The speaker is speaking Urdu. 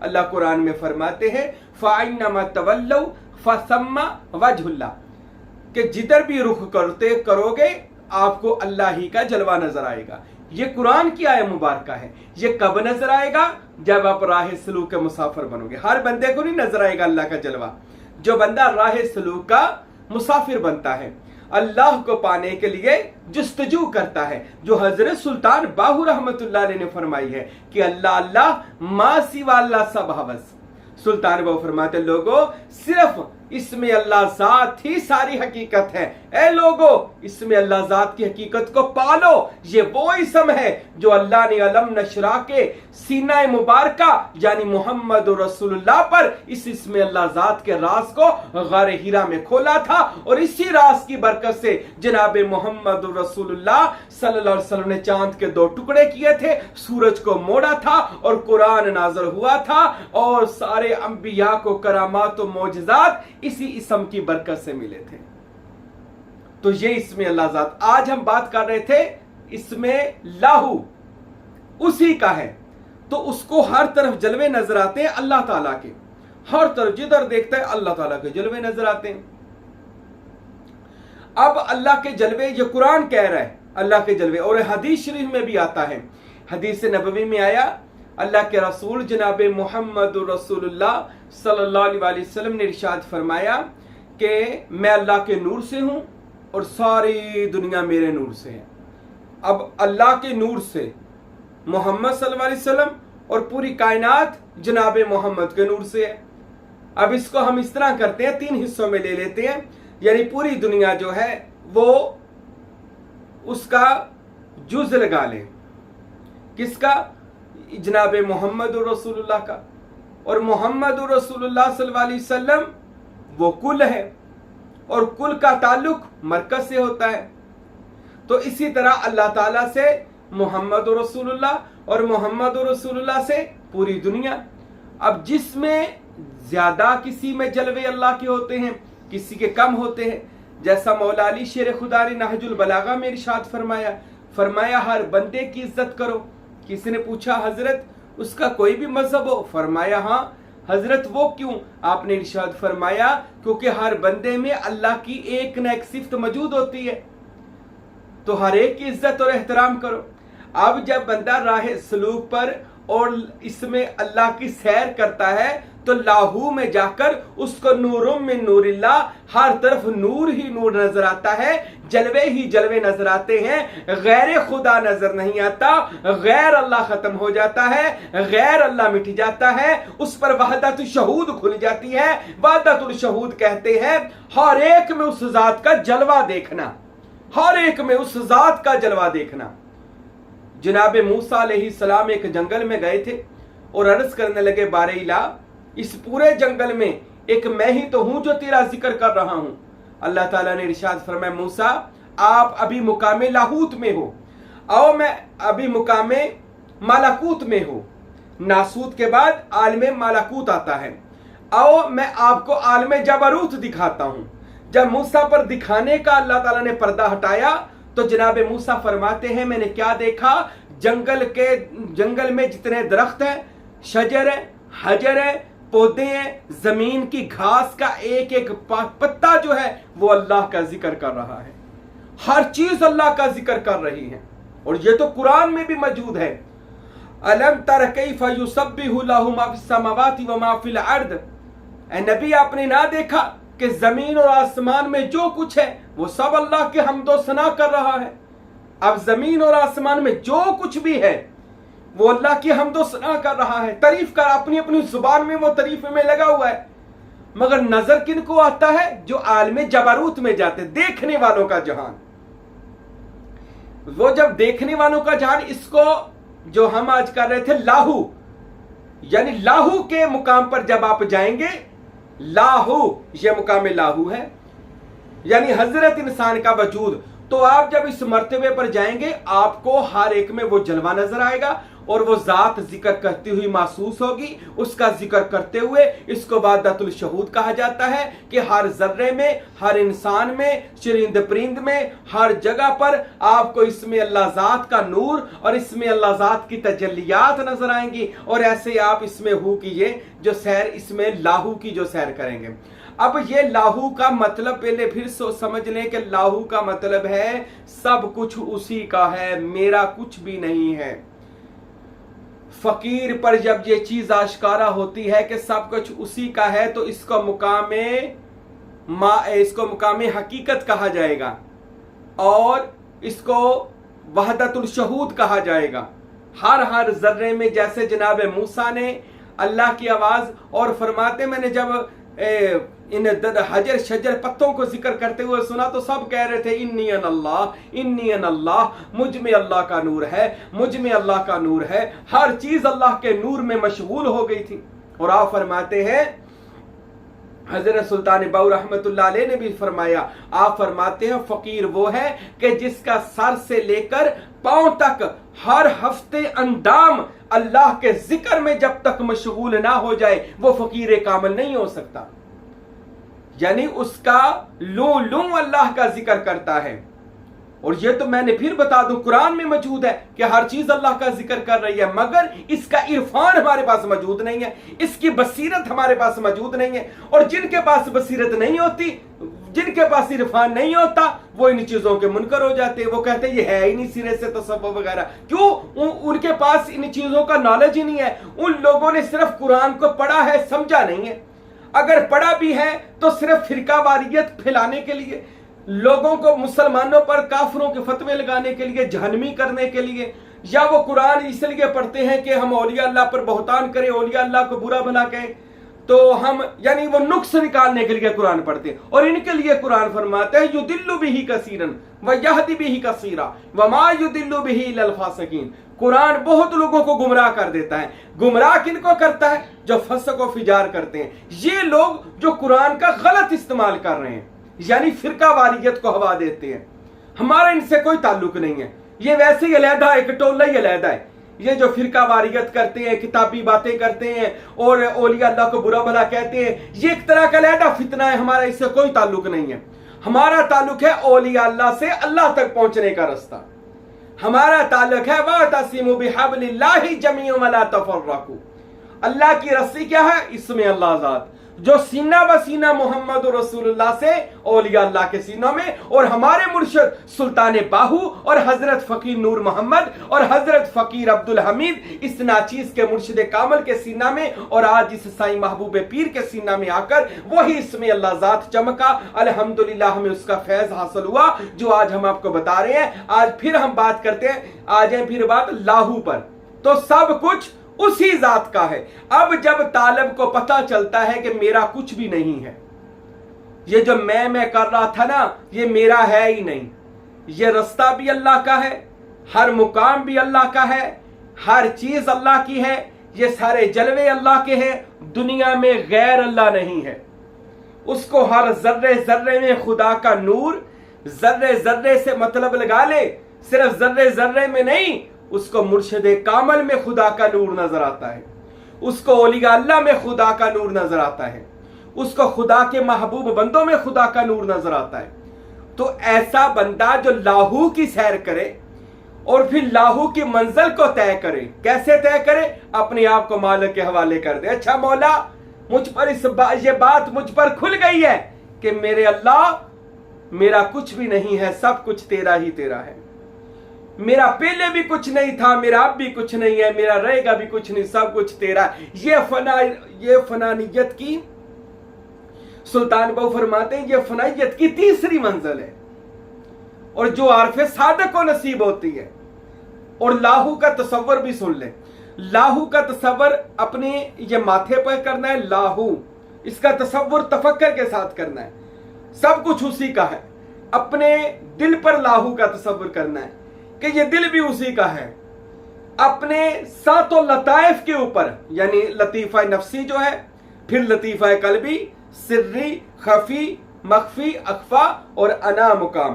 اللہ قرآن میں فرماتے ہیں فَأَيْنَمَا تَوَلَّوْا فَثَمَّ وَجْهُ اللَّهِ، کہ جدھر بھی رخ کرو گے آپ کو اللہ ہی کا جلوہ نظر آئے گا۔ یہ قرآن کی آیت مبارکہ ہے۔ یہ کب نظر آئے گا؟ جب آپ راہ سلوک کے مسافر بنو گے۔ ہر بندے کو نہیں نظر آئے گا اللہ کا جلوہ۔ جو بندہ راہ سلوک کا مسافر بنتا ہے، اللہ کو پانے کے لیے جستجو کرتا ہے، جو حضرت سلطان باہو رحمت اللہ علیہ نے فرمائی ہے کہ اللہ اللہ ما سوا اللہ سب حوث۔ سلطان باہو فرماتے لوگو صرف اس میں اللہ ذات ہی ساری حقیقت ہے، اے لوگو اس میں اللہ ذات کی حقیقت کو پالو۔ یہ وہ اسم ہے جو اللہ نے علم نشرہ کے سینہ مبارکہ یعنی محمد رسول اللہ پر اس اسم اللہ ذات کے راز کو غار ہیرا میں کھولا تھا، اور اسی راز کی برکت سے جناب محمد رسول اللہ صلی اللہ علیہ وسلم نے چاند کے 2 ٹکڑے کیے تھے، سورج کو موڑا تھا اور قرآن نازل ہوا تھا، اور سارے انبیاء کو کرامات و معجزات اسی اسم کی برکت سے ملے تھے۔ تو یہ اسم اللہ ذات، آج ہم بات کر رہے تھے اسم لاہو اسی کا ہے، تو اس کو ہر طرف جلوے نظر آتے ہیں اللہ تعالیٰ کے، ہر طرف جدھر دیکھتا ہے اللہ تعالیٰ کے جلوے نظر آتے ہیں۔ اب اللہ کے جلوے یہ قرآن کہہ رہا ہے اللہ کے جلوے، اور حدیث شریف میں بھی آتا ہے، حدیث نبوی میں آیا اللہ کے رسول جناب محمد رسول اللہ صلی اللہ علیہ وسلم نے ارشاد فرمایا کہ میں اللہ کے نور سے ہوں اور ساری دنیا میرے نور سے ہے۔ اب اللہ کے نور سے محمد صلی اللہ علیہ وسلم اور پوری کائنات جناب محمد کے نور سے ہے۔ اب اس کو ہم اس طرح کرتے ہیں، 3 حصوں میں لے لیتے ہیں، یعنی پوری دنیا جو ہے وہ اس کا جز لگا لیں، کس کا؟ جناب محمد رسول اللہ کا، اور محمد رسول اللہ صلی اللہ علیہ وسلم وہ کل ہے، اور کل کا تعلق مرکز سے ہوتا ہے۔ تو اسی طرح اللہ تعالیٰ سے محمد رسول اللہ اور محمد رسول اللہ سے پوری دنیا۔ اب جس میں زیادہ کسی میں جلوے اللہ کے ہوتے ہیں، کسی کے کم ہوتے ہیں، جیسا مولا علی شیر خدا نے نہج البلاغہ میں ارشاد فرمایا ہر بندے کی عزت کرو۔ کسی نے پوچھا حضرت اس کا کوئی بھی مذہب ہو؟ فرمایا ہاں۔ حضرت وہ کیوں؟ آپ نے ارشاد فرمایا کیونکہ ہر بندے میں اللہ کی ایک نہ ایک صفت موجود ہوتی ہے، تو ہر ایک کی عزت اور احترام کرو۔ اب جب بندہ راہ سلوک پر اور اس میں اللہ کی سیر کرتا ہے تو لاہو میں جا کر اس کو نور من نور اللہ، ہر طرف نور ہی نور نظر آتا ہے، جلوے ہی جلوے نظر آتے ہیں، غیر خدا نظر نہیں آتا، غیر اللہ ختم ہو جاتا ہے، غیر اللہ مٹ جاتا ہے، اس پر وحدت الشہود کھل جاتی ہے۔ وحدت الشہود کہتے ہیں ہر ایک میں اس ذات کا جلوہ دیکھنا، ہر ایک میں اس ذات کا جلوہ دیکھنا۔ جناب موسیٰ علیہ السلام ایک جنگل میں گئے تھے اور عرض کرنے لگے بار الہ، اس پورے جنگل میں ایک میں ہی تو ہوں جو تیرا ذکر کر رہا ہوں۔ اللہ تعالیٰ نے ارشاد فرمایا موسیٰ آپ ابھی مقام لاہوت میں ہو، او میں ابھی مقام ملکوت میں ہو۔ ناسوت کے بعد عالم ملکوت آتا ہے، او میں آپ کو عالم جبروت دکھاتا ہوں۔ جب موسیٰ پر دکھانے کا اللہ تعالیٰ نے پردہ ہٹایا تو جناب موسیٰ فرماتے ہیں میں نے کیا دیکھا؟ جنگل میں جتنے درخت ہیں، شجر ہیں، حجر ہیں، پودے ہیں، زمین کی گھاس کا ایک ایک پتا جو ہے وہ اللہ کا ذکر کر رہا ہے، ہر چیز اللہ کا ذکر کر رہی ہے، اور یہ تو قرآن میں بھی موجود ہے۔ الم تر کیف یسبح لہ ما فی السماوات و ما فی الارض، اے نبی آپ نے نہ دیکھا کہ زمین اور آسمان میں جو کچھ ہے وہ سب اللہ کے حمد و ثنا کر رہا ہے۔ اب زمین اور آسمان میں جو کچھ بھی ہے وہ اللہ کی حمد و ثنا کر رہا ہے، تعریف کر، اپنی اپنی زبان میں وہ تعریف میں لگا ہوا ہے، مگر نظر کن کو آتا ہے؟ جو عالم جبروت میں جاتے، دیکھنے والوں کا جہان۔ وہ جب دیکھنے والوں کا جہان، اس کو جو ہم آج کر رہے تھے لاہو، یعنی لاہو کے مقام پر جب آپ جائیں گے، لاہو یہ مقام لاہو ہے، یعنی حضرت انسان کا وجود، تو آپ جب اس مرتبے پر جائیں گے آپ کو ہر ایک میں وہ جلوہ نظر آئے گا، اور وہ ذات ذکر کرتی ہوئی محسوس ہوگی، اس کا ذکر کرتے ہوئے اس کو وحدت الشہود کہا جاتا ہے کہ ہر ذرے میں، ہر انسان میں، چرند پرند میں، ہر جگہ پر آپ کو اس میں اللہ ذات کا نور اور اس میں اللہ ذات کی تجلیات نظر آئیں گی، اور ایسے آپ اس میں ہو کی یہ جو سیر، اس میں لاہو کی جو سیر کریں گے۔ اب یہ لاہو کا مطلب پہلے پھر سمجھ لیں کہ لاہو کا مطلب ہے سب کچھ اسی کا ہے، میرا کچھ بھی نہیں ہے۔ فقیر پر جب یہ چیز آشکارا ہوتی ہے کہ سب کچھ اسی کا ہے تو اس کو مقام حقیقت کہا جائے گا اور اس کو وحدت الشہود کہا جائے گا۔ ہر ذرے میں، جیسے جناب موسیٰ نے اللہ کی آواز اور فرماتے میں نے جب ان حجر شجر پتوں کو ذکر کرتے ہوئے سنا تو سب کہہ رہے تھے انی ان اللہ، انی ان اللہ، مجھ میں اللہ کا نور ہے، مجھ میں اللہ کا نور ہے۔ ہر چیز اللہ کے نور میں مشغول ہو گئی تھی۔ اور آپ فرماتے ہیں، حضرت سلطان باؤ رحمت اللہ علیہ نے بھی فرمایا، آپ فرماتے ہیں فقیر وہ ہے کہ جس کا سر سے لے کر پاؤں تک ہر ہفتے اندام اللہ کے ذکر میں جب تک مشغول نہ ہو جائے وہ فقیر کامل نہیں ہو سکتا۔ یعنی اس کا لوں اللہ کا ذکر کرتا ہے۔ اور یہ تو میں نے پھر بتا دوں قرآن میں موجود ہے کہ ہر چیز اللہ کا ذکر کر رہی ہے، مگر اس کا عرفان ہمارے پاس موجود نہیں ہے، اس کی بصیرت ہمارے پاس موجود نہیں ہے۔ اور جن کے پاس بصیرت نہیں ہوتی، جن کے پاس عرفان نہیں ہوتا، وہ ان چیزوں کے منکر ہو جاتے ہیں۔ وہ کہتے ہیں یہ ہے ہی نہیں سرے سے تصوف وغیرہ۔ کیوں؟ ان کے پاس ان چیزوں کا نالج ہی نہیں ہے۔ ان لوگوں نے صرف قرآن کو پڑھا ہے، سمجھا نہیں ہے۔ اگر پڑھا بھی ہے تو صرف فرقہ واریت پھیلانے کے لیے، لوگوں کو مسلمانوں پر کافروں کے فتوے لگانے کے لیے، جہنمی کرنے کے لیے، یا وہ قرآن اس لیے پڑھتے ہیں کہ ہم اولیاء اللہ پر بہتان کریں، اولیاء اللہ کو برا بھلا کہیں، تو ہم یعنی وہ نقص نکالنے کے لیے قرآن پڑھتے ہیں۔ اور ان کے لیے قرآن فرماتا ہے یضل بہ کثیرا ویہدی بہ کثیرا وما یضل بہ الا الفاسقین۔ قرآن بہت لوگوں کو گمراہ کر دیتا ہے۔ گمراہ کن کو کرتا ہے؟ جو فسق و فجار کرتے ہیں۔ یہ لوگ جو قرآن کا غلط استعمال کر رہے ہیں، یعنی فرقہ واریت کو ہوا دیتے ہیں۔ ہمارا ان سے کوئی تعلق نہیں ہے، یہ ویسے ہی علیحدہ ایک ٹولہ ہی علیحدہ ہے۔ یہ جو فرقہ واریت کرتے ہیں، کتابی باتیں کرتے ہیں اور اولیاء اللہ کو برا بھلا کہتے ہیں، یہ ایک طرح کا علیحدہ فتنہ ہے، ہمارا اس سے کوئی تعلق نہیں ہے۔ ہمارا تعلق ہے اولیاء اللہ سے اللہ تک پہنچنے کا رستہ۔ ہمارا تعلق ہے وَاعْتَصِمُوا بِحَبْلِ اللَّهِ جَمِيعًا وَلَا تَفَرَّقُوا۔ اللہ کی رسی کیا ہے؟ اس میں اللہ ذات، جو سینہ بسینہ محمد رسول اللہ سے اولیاء اللہ کے سینوں میں، اور ہمارے مرشد سلطان باہو اور حضرت فقیر نور محمد اور حضرت فقیر عبدالحمید اس ناچیز کے مرشد کامل کے سینہ میں، اور آج اس سائیں محبوب پیر کے سینہ میں آ کر وہی اس میں اللہ ذات چمکا۔ الحمدللہ ہمیں اس کا فیض حاصل ہوا جو آج ہم آپ کو بتا رہے ہیں۔ آج پھر ہم بات کرتے ہیں، آ جائیں پھر بات لاہو پر۔ تو سب کچھ اسی ذات کا ہے۔ اب جب طالب کو پتہ چلتا ہے کہ میرا کچھ بھی نہیں ہے، یہ جو میں کر رہا تھا نا، یہ میرا ہے ہی نہیں، یہ رستہ بھی اللہ کا ہے، ہر مقام بھی اللہ کا ہے، ہر چیز اللہ کی ہے، یہ سارے جلوے اللہ کے ہیں، دنیا میں غیر اللہ نہیں ہے۔ اس کو ہر ذرے ذرے میں خدا کا نور، ذرے ذرے سے مطلب لگا لے، صرف ذرے ذرے میں نہیں، اس کو مرشد کامل میں خدا کا نور نظر آتا ہے، اس کو اولیاء اللہ میں خدا کا نور نظر آتا ہے، اس کو خدا کے محبوب بندوں میں خدا کا نور نظر آتا ہے۔ تو ایسا بندہ جو لاہو کی سیر کرے اور پھر لاہو کی منزل کو طے کرے، کیسے طے کرے؟ اپنے آپ کو مالک کے حوالے کر دے۔ اچھا مولا، مجھ پر یہ بات مجھ پر کھل گئی ہے کہ میرے اللہ، میرا کچھ بھی نہیں ہے، سب کچھ تیرا ہی تیرا ہے۔ میرا پہلے بھی کچھ نہیں تھا، میرا اب بھی کچھ نہیں ہے، میرا رہے گا بھی کچھ نہیں، سب کچھ تیرا ہے۔ یہ فنانیت کی، سلطان باہو فرماتے ہیں، یہ فنائیت کی تیسری منزل ہے، اور جو عارف صادق کو نصیب ہوتی ہے۔ اور لاہو کا تصور بھی سن لیں، لاہو کا تصور اپنے یہ ماتھے پر کرنا ہے، لاہو اس کا تصور تفکر کے ساتھ کرنا ہے، سب کچھ اسی کا ہے۔ اپنے دل پر لاہو کا تصور کرنا ہے کہ یہ دل بھی اسی کا ہے۔ اپنے ساتوں لطائف کے اوپر، یعنی لطیفہ نفسی جو ہے، پھر لطیفہ قلبی، سری، خفی، مخفی، اخفا اور انا مقام،